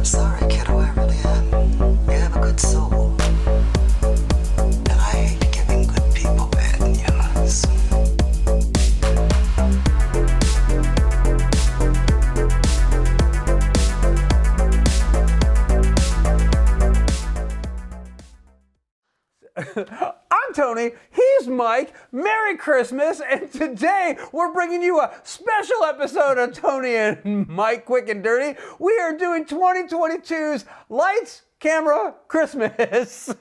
sorry, kiddo, I really am. You have a good soul. And I hate giving good people bad news. I'm Tony, he's Mike, Merry Christmas, and today we're bringing you a special episode of Tony and Mike Quick and Dirty. We are doing 2022's Lights, Camera, Christmas.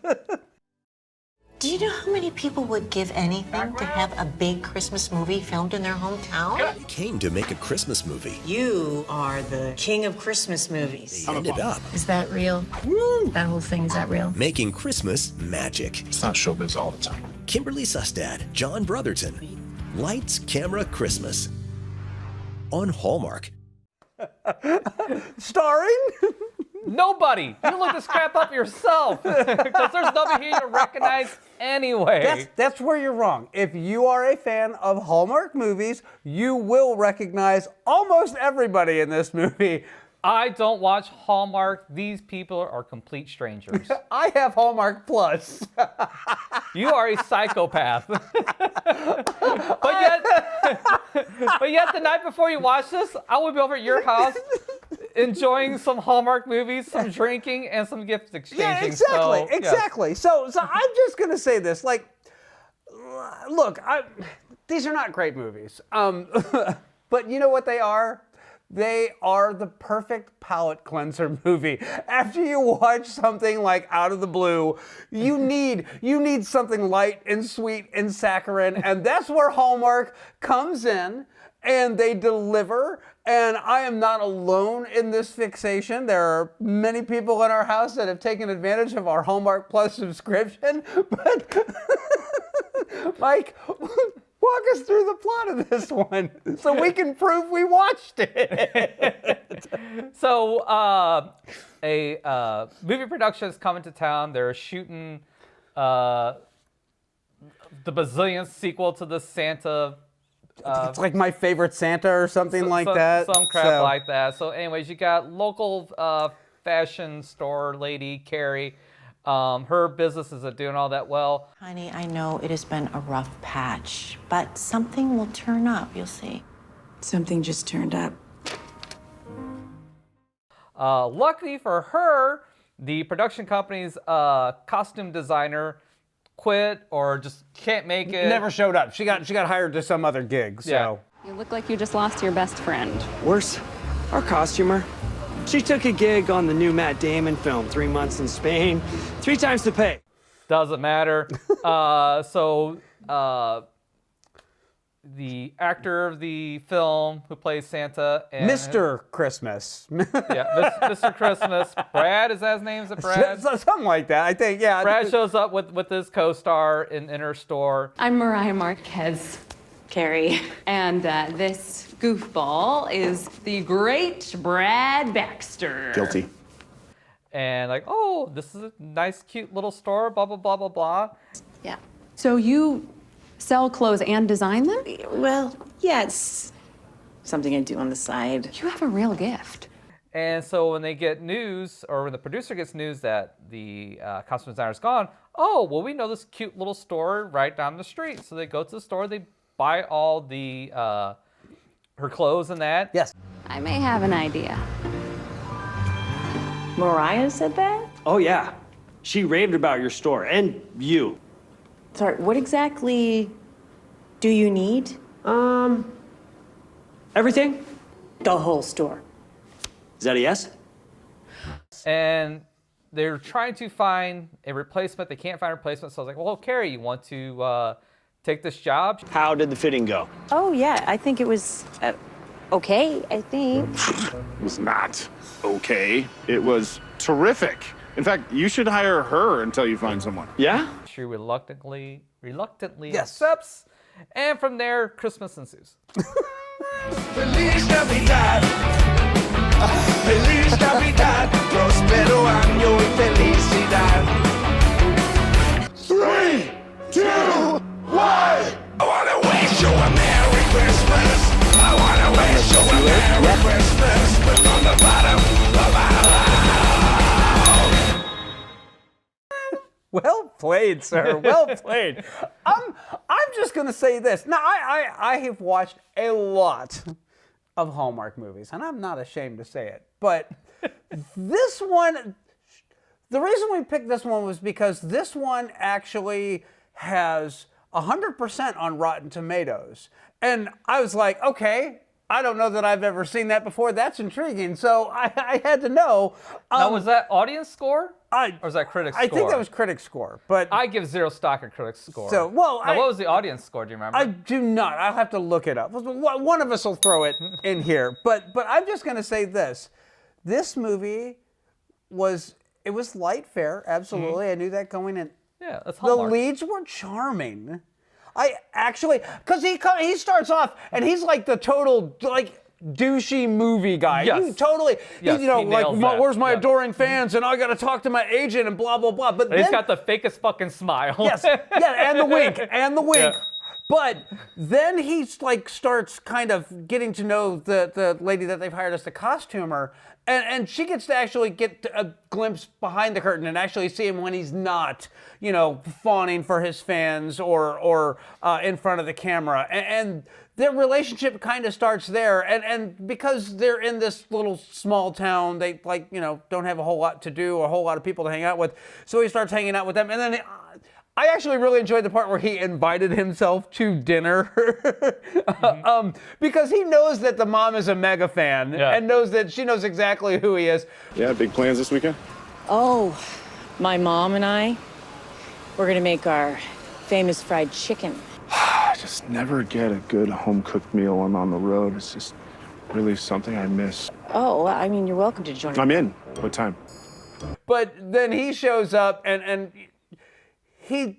Do you know how many people would give anything to have a big Christmas movie filmed in their hometown? He came to make a Christmas movie. You are the king of Christmas movies. He ended up Is that real? That whole thing, is that real? making Christmas magic. It's not showbiz all the time. Kimberley Sustad, John Brotherton. Lights, Camera, Christmas. On Hallmark. Starring Nobody. You look this crap up yourself. Because there's nothing here to recognize anyway. That's where you're wrong. If you are a fan of Hallmark movies, you will recognize almost everybody in this movie. I don't watch Hallmark. These people are complete strangers. I have Hallmark Plus. You are a psychopath. but yet the night before you watch this, I will be over at your house enjoying some Hallmark movies, some drinking, and some gift exchanging. Yeah, exactly, So, yes. exactly. So I'm just gonna say this. Like, look, these are not great movies. But you know what they are? They are the perfect palate cleanser movie. After you watch something like Out of the Blue, you need something light and sweet and saccharine, and that's where Hallmark comes in, and they deliver. And I am not alone in this fixation. There are many people in our house that have taken advantage of our Hallmark Plus subscription. But Mike, walk us through the plot of this one so we can prove we watched it. So a movie production is coming to town. They're shooting the bazillionth sequel to the Santa. It's like My Favorite Santa or something like that. Some crap like that. So anyways, you got local fashion store lady, Carrie. Her business isn't doing all that well. Honey, I know it has been a rough patch, but something will turn up, you'll see. Something just turned up. Luckily for her, the production company's costume designer quit or just can't make it. Never showed up. She got hired to some other gig. So. Yeah. You look like you just lost your best friend. Worse, our costumer. She took a gig on the new Matt Damon film, 3 months in Spain, 3 times the pay. Doesn't matter. The actor of the film who plays Santa and Mr. Christmas. Mr. Christmas. Brad, is that his name? Is it Brad? Something like that, I think, yeah. Brad shows up with his co-star in her store. I'm Mariah Marquez, Carrie, and this goofball is the great Brad Baxter. Guilty. And like, oh, this is a nice, cute little store, blah, blah, blah, blah, blah. Yeah. So you sell clothes and design them? Well, yeah, it's something I do on the side. You have a real gift. And so when they get news, or when the producer gets news that the costume designer's gone, oh, well, we know this cute little store right down the street. So they go to the store, they buy all the her clothes and that. Yes. I may have an idea. Mariah said that? Oh, yeah. She raved about your store and you. Sorry, what exactly do you need? Everything? The whole store. Is that a yes? And they're trying to find a replacement. They can't find a replacement. So I was like, well, Carrie, you want to take this job? How did the fitting go? Oh, yeah, I think it was okay, I think. It was not okay. It was terrific. In fact, you should hire her until you find someone. Yeah? She reluctantly Yes. accepts. And from there, Christmas ensues. Feliz Navidad. Feliz Navidad. Prospero año y felicidad. 3, 2, 1. I wanna wish you a Merry Christmas. I wanna wish you a Merry Christmas. But on the bottom of our lives. Well played, sir. Well played. I'm just gonna say this. Now, I have watched a lot of Hallmark movies, and I'm not ashamed to say it. But this one, the reason we picked this one was because this one actually has 100% on Rotten Tomatoes, and I was like, okay. I don't know that I've ever seen that before. That's intriguing. So I had to know. Now, was that audience score? Or was that critic score? I think that was critic score. But I give 0 stock in critic score. So, well, now, what was the audience score? Do you remember? I do not. I'll have to look it up. One of us will throw it in here. But I'm just going to say this. This movie was light fare. Absolutely. I knew that going in. Yeah, that's The Hallmark. leads were charming. I actually, because he starts off and he's like the total like douchey movie guy. Yes. He totally, Yes, you know, he like nails that. where's my Yeah. adoring fans and I got to talk to my agent and blah blah blah. But And he's then, got the fakest fucking smile. yes, yeah, and the wink, and the wink. Yeah. But then he's like starts kind of getting to know the lady that they've hired as the costumer, and she gets to actually get a glimpse behind the curtain and actually see him when he's not, you know, fawning for his fans or in front of the camera, and their relationship kind of starts there, and because they're in this little small town, they like, you know, don't have a whole lot to do or a whole lot of people to hang out with, so he starts hanging out with them, and then I actually really enjoyed the part where he invited himself to dinner because he knows that the mom is a mega fan and knows that she knows exactly who he is. Yeah, big plans this weekend? Oh, my mom and I, we're gonna make our famous fried chicken. I just never get a good home-cooked meal when I'm on the road. It's just really something I miss. Oh, I mean, you're welcome to join. I'm in. What time? But then he shows up and he's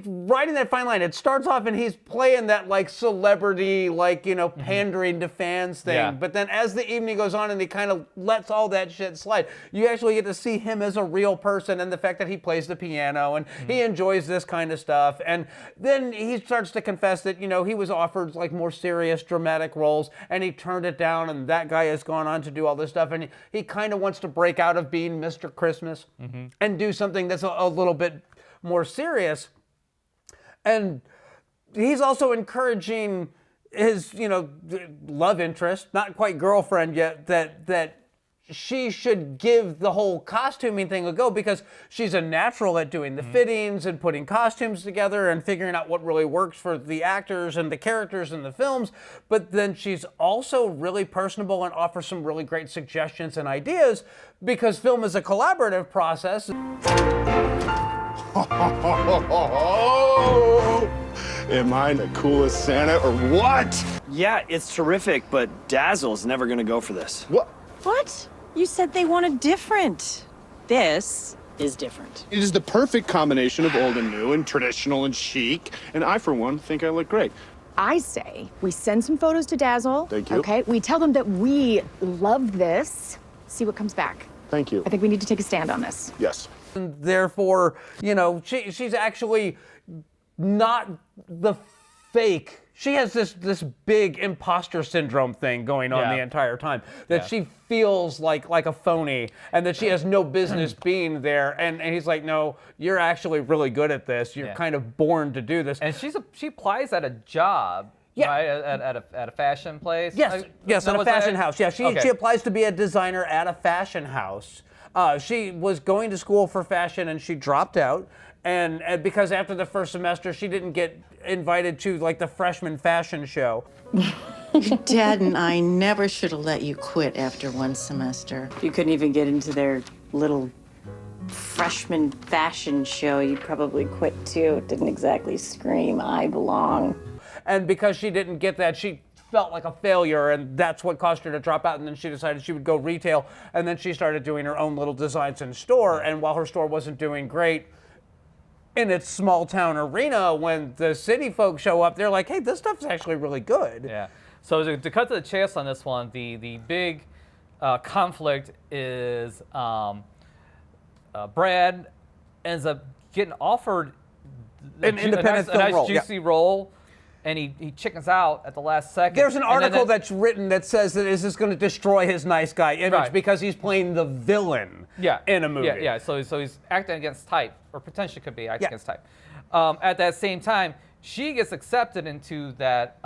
riding that fine line. It starts off and he's playing that like celebrity, like, you know, pandering to fans thing. Yeah. But then as the evening goes on and he kind of lets all that shit slide, you actually get to see him as a real person and the fact that he plays the piano and he enjoys this kind of stuff. And then he starts to confess that, you know, he was offered like more serious dramatic roles and he turned it down, and that guy has gone on to do all this stuff, and he kind of wants to break out of being Mr. Christmas and do something that's a little bit more serious. And he's also encouraging his, you know, love interest, not quite girlfriend yet, that she should give the whole costuming thing a go because she's a natural at doing the fittings and putting costumes together and figuring out what really works for the actors and the characters in the films. But then she's also really personable and offers some really great suggestions and ideas because film is a collaborative process. Am I the coolest Santa or what? Yeah, it's terrific, but Dazzle's never gonna go for this. What? What? You said they wanted different. This is different. It is the perfect combination of old and new and traditional and chic, and I, for one, think I look great. I say we send some photos to Dazzle. Thank you. Okay, we tell them that we love this. See what comes back. Thank you. I think we need to take a stand on this. Yes. And therefore, you know, she's actually not the fake. She has this big imposter syndrome thing going on the entire time. That she feels like a phony and that she has no business being there. And he's like, no, you're actually really good at this. You're kind of born to do this. And she applies at a job. Yeah. Right? At a fashion place? Yes, yes, at a fashion house. Yeah, she applies to be a designer at a fashion house. She was going to school for fashion and she dropped out. And because after the first semester, she didn't get invited to like the freshman fashion show. Your dad and I never should have let you quit after one semester. If you couldn't even get into their little freshman fashion show, you'd probably quit too. It didn't exactly scream, I belong. And because she didn't get that, she felt like a failure, and that's what caused her to drop out. And then she decided she would go retail, and then she started doing her own little designs in store. And while her store wasn't doing great in its small town arena, when the city folks show up, they're like, hey, this stuff's actually really good. Yeah. So to cut to the chase on this one, the big conflict is Brad ends up getting offered An independent a film nice role, juicy role and he chickens out at the last second. There's an And then article that's written that says that is this going to destroy his nice guy image Right. because he's playing the villain in a movie. Yeah. So he's acting against type, or potentially could be acting Yeah. against type. At that same time, she gets accepted into that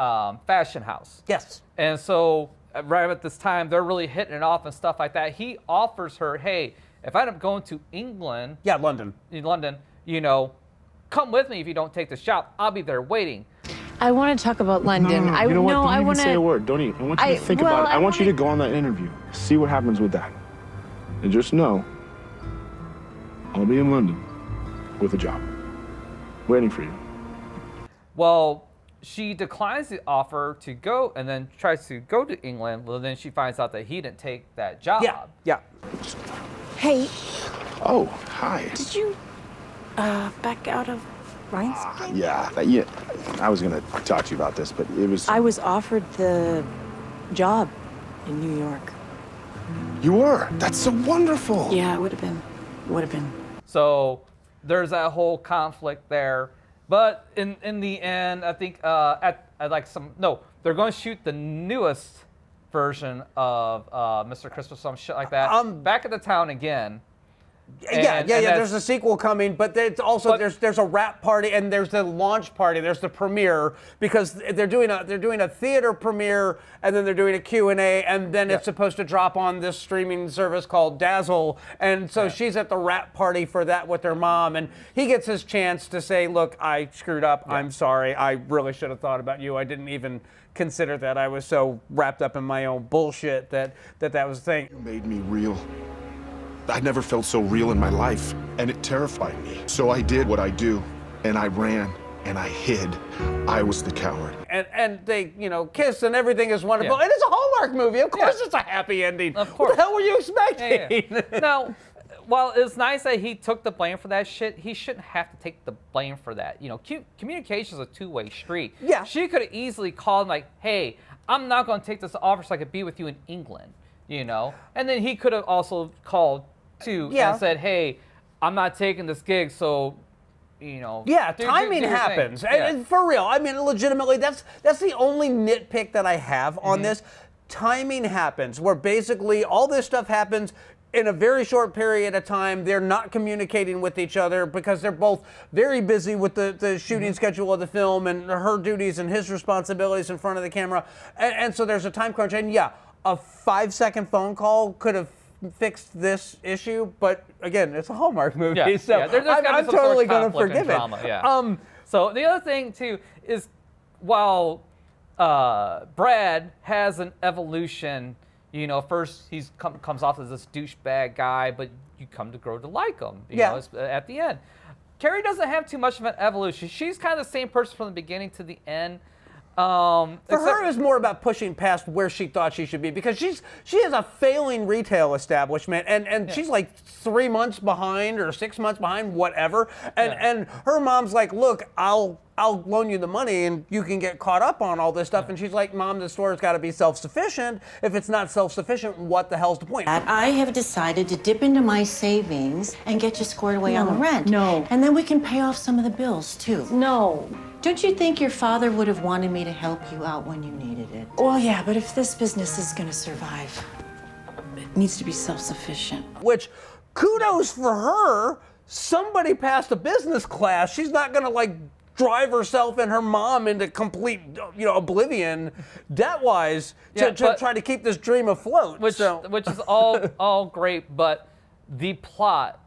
fashion house. Yes. And so right at this time, they're really hitting it off and stuff like that. He offers her, hey, if I end up going to England, London, you know, come with me if you don't take this job. I'll be there waiting. I want to talk about London. No, you know what? Don't even say a word. Don't even. I want you to think about it. I want you to go on that interview. See what happens with that. And just know, I'll be in London with a job, waiting for you. Well, she declines the offer to go and then tries to go to England. Well, then she finds out that he didn't take that job. Yeah. Hey, Oh, hi. did you back out of Ryan's game? Yeah, I was gonna talk to you about this, but it was. I was offered the job in New York. You were. That's so wonderful. Yeah, it would have been. So there's that whole conflict there. But in the end, I think they're going to shoot the newest version of Mr. Christmas, some shit like that. Back at the town again. Yeah. There's a sequel coming, but it's also there's a wrap party and there's the launch party. There's the premiere because they're doing a theater premiere and then they're doing a Q&A and then it's supposed to drop on this streaming service called Dazzle. And so she's at the wrap party for that with her mom, and he gets his chance to say, "Look, I screwed up. I'm sorry. I really should have thought about you. I didn't even consider that. I was so wrapped up in my own bullshit that was the thing." You made me real. I'd never felt so real in my life, and it terrified me. So I did what I do, and I ran, and I hid. I was the coward. And they, kiss and everything is wonderful. And it's a Hallmark movie. Of course it's a happy ending. Of course. What the hell were you expecting? Yeah. Now, while it's nice that he took the blame for that shit, he shouldn't have to take the blame for that. Communication is a two-way street. Yeah. She could have easily called like, hey, I'm not going to take this offer so I could be with you in England, And then he could have also called too and said, hey, I'm not taking this gig, so, Yeah, timing happens. And for real, I mean, legitimately, that's the only nitpick that I have on this. Timing happens, where basically all this stuff happens in a very short period of time. They're not communicating with each other because they're both very busy with the shooting schedule of the film and her duties and his responsibilities in front of the camera. And so there's a time crunch. And yeah, a 5-second phone call could have fixed this issue, but again, it's a Hallmark movie, I'm totally going to forgive it. Yeah. So the other thing too is, while Brad has an evolution, first he's comes off as this douchebag guy, but you come to grow to like him. You know, at the end, Carrie doesn't have too much of an evolution. She's kind of the same person from the beginning to the end. For her, it was more about pushing past where she thought she should be, because she has a failing retail establishment, and she's like 3 months behind or 6 months behind, whatever. And her mom's like, "Look, I'll loan you the money and you can get caught up on all this stuff." And she's like, "Mom, the store's got to be self-sufficient. If it's not self-sufficient, what the hell's the point?" I have decided to dip into my savings and get you squared away on the rent. No. And then we can pay off some of the bills, too. No. Don't you think your father would have wanted me to help you out when you needed it? Well, yeah, but if this business is going to survive, it needs to be self-sufficient. Which, kudos for her. Somebody passed a business class. She's not going to drive herself and her mom into complete, oblivion debt-wise to try to keep this dream afloat. Which is all great, but the plot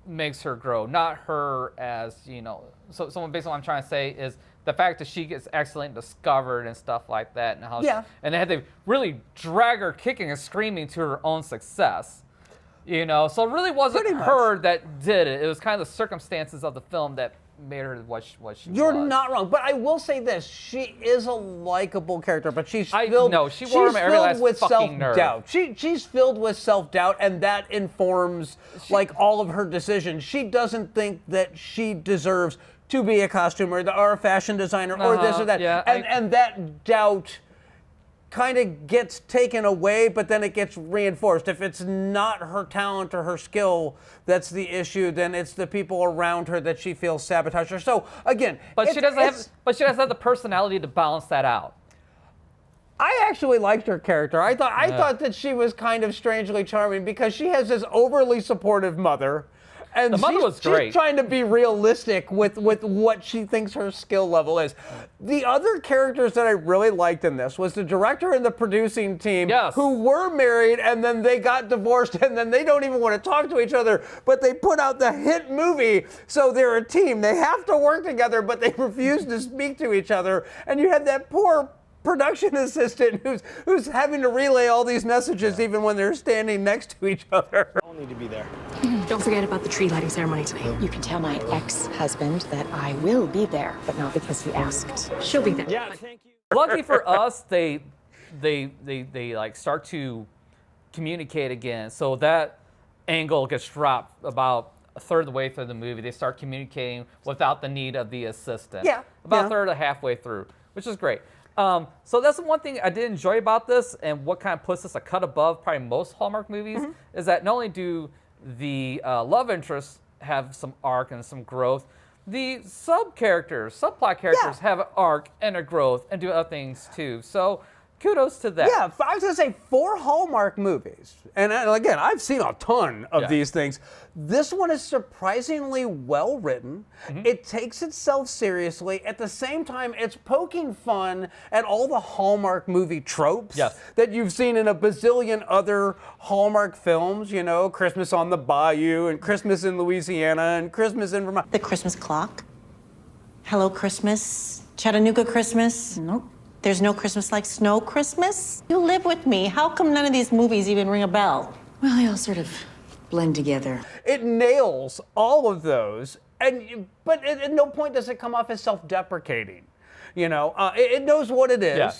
makes her grow, not her as, So basically what I'm trying to say is the fact that she gets accidentally discovered and stuff like that, and how and they had to really drag her kicking and screaming to her own success. So it really wasn't her that did it. It was kind of the circumstances of the film that made her what she was. You're not wrong, but I will say this: she is a likable character, but she's filled with self-doubt. She's filled with self-doubt, and that informs all of her decisions. She doesn't think that she deserves to be a costumer or a fashion designer or this or that, and that doubt kind of gets taken away, but then it gets reinforced. If it's not her talent or her skill that's the issue, then it's the people around her that she feels sabotage her. So again, but she doesn't have the personality to balance that out. I actually liked her character. I thought that she was kind of strangely charming because she has this overly supportive mother. And the mother was great. She's trying to be realistic with what she thinks her skill level is. The other characters that I really liked in this was the director and the producing team who were married and then they got divorced and then they don't even want to talk to each other, but they put out the hit movie, so they're a team. They have to work together, but they refuse to speak to each other. And you had that poor production assistant who's having to relay all these messages even when they're standing next to each other. I'll need to be there. Don't forget about the tree lighting ceremony tonight. You can tell my ex-husband that I will be there, but not because he asked. She'll be there. Yeah, thank you. Lucky for us, they like start to communicate again. So that angle gets dropped about a third of the way through the movie. They start communicating without the need of the assistant. Yeah. About a third or halfway through, which is great. So that's the one thing I did enjoy about this, and what kind of puts this a cut above probably most Hallmark movies, is that not only do the love interests have some arc and some growth, the subplot characters have an arc and a growth and do other things too. So kudos to that. Yeah, I was going to say 4 Hallmark movies. And again, I've seen a ton of these things. This one is surprisingly well written. It takes itself seriously. At the same time, it's poking fun at all the Hallmark movie tropes that you've seen in a bazillion other Hallmark films. You know, Christmas on the Bayou and Christmas in Louisiana and Christmas in Vermont. The Christmas clock. Hello Christmas. Chattanooga Christmas. Nope. There's no Christmas like Snow Christmas? You live with me. How come none of these movies even ring a bell? Well, they all sort of blend together. It nails all of those, but at no point does it come off as self-deprecating. You know, it knows what it is. Yeah.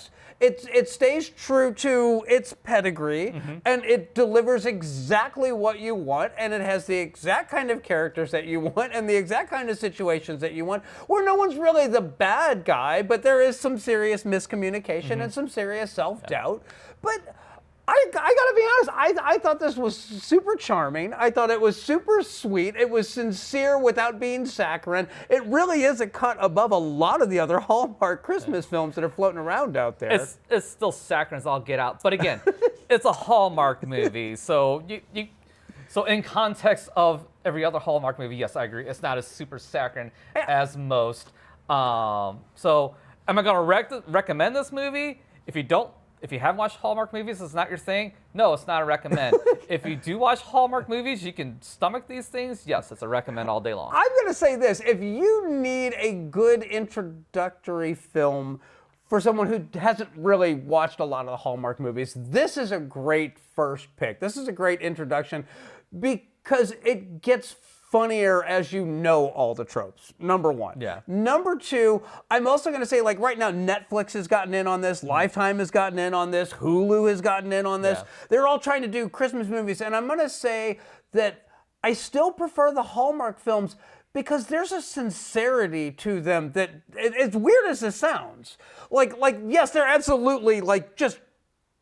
It stays true to its pedigree, and it delivers exactly what you want, and it has the exact kind of characters that you want and the exact kind of situations that you want, where no one's really the bad guy, but there is some serious miscommunication and some serious self-doubt. But I gotta be honest, I thought this was super charming. I thought it was super sweet. It was sincere without being saccharine. It really is a cut above a lot of the other Hallmark Christmas films that are floating around out there. It's still saccharine as all get out. But again, it's a Hallmark movie. So so in context of every other Hallmark movie, yes, I agree. It's not as super saccharine as most. So am I gonna recommend this movie? If you haven't watched Hallmark movies, it's not your thing. No, it's not a recommend. If you do watch Hallmark movies, you can stomach these things. Yes, it's a recommend all day long. I'm going to say this. If you need a good introductory film for someone who hasn't really watched a lot of the Hallmark movies, this is a great first pick. This is a great introduction because it gets funnier as you know all the tropes, number one. Yeah. Number two, I'm also going to say, like, right now, Netflix has gotten in on this, Lifetime has gotten in on this, Hulu has gotten in on this. Yeah. They're all trying to do Christmas movies, and I'm going to say that I still prefer the Hallmark films because there's a sincerity to them that, as weird as this sounds, like yes, they're absolutely, like, just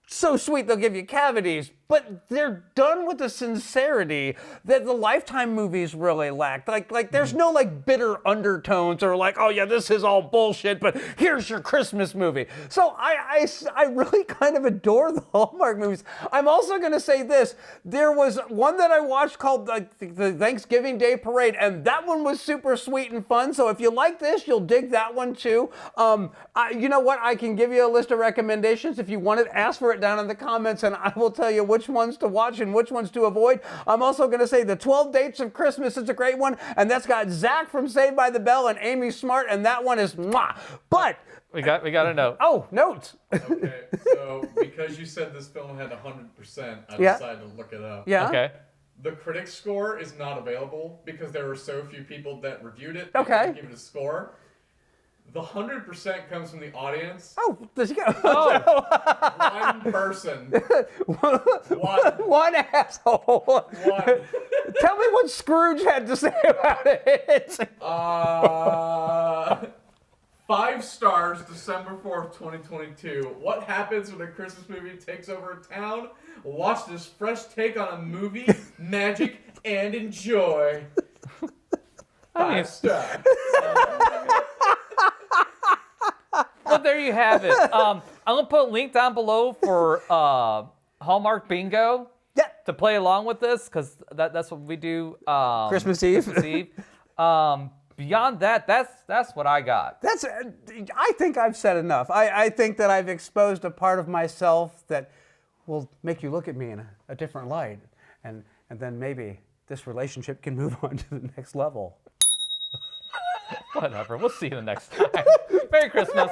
so sweet they'll give you cavities, but they're done with the sincerity that the Lifetime movies really lacked. Like there's no like bitter undertones or like, oh yeah, this is all bullshit, but here's your Christmas movie. So I really kind of adore the Hallmark movies. I'm also gonna say this, there was one that I watched called the Thanksgiving Day Parade, and that one was super sweet and fun. So if you like this, you'll dig that one too. You know what, I can give you a list of recommendations. If you want it, ask for it down in the comments and I will tell you which ones to watch and which ones to avoid. I'm also going to say the 12 Dates of Christmas is a great one, and that's got Zach from Saved by the Bell and Amy Smart, and that one is mwah. But we got a note. Oh, notes. Okay, so because you said this film had 100%, I decided to look it up. Yeah. Okay. The critic score is not available because there were so few people that reviewed it. Okay. Give it a score. The 100% comes from the audience. Oh, does he go? Oh. One person. One asshole. One. Tell me what Scrooge had to say about it. 5 stars, December 4th, 2022. What happens when a Christmas movie takes over a town? Watch this fresh take on a movie, magic, and enjoy. 5 stars. Well, there you have it. I'm going to put a link down below for Hallmark Bingo to play along with this, because that's what we do Christmas Eve. Christmas Eve. Beyond that, that's what I got. I think I've said enough. I think that I've exposed a part of myself that will make you look at me in a different light. And then maybe this relationship can move on to the next level. Whatever. We'll see you the next time. Merry Christmas.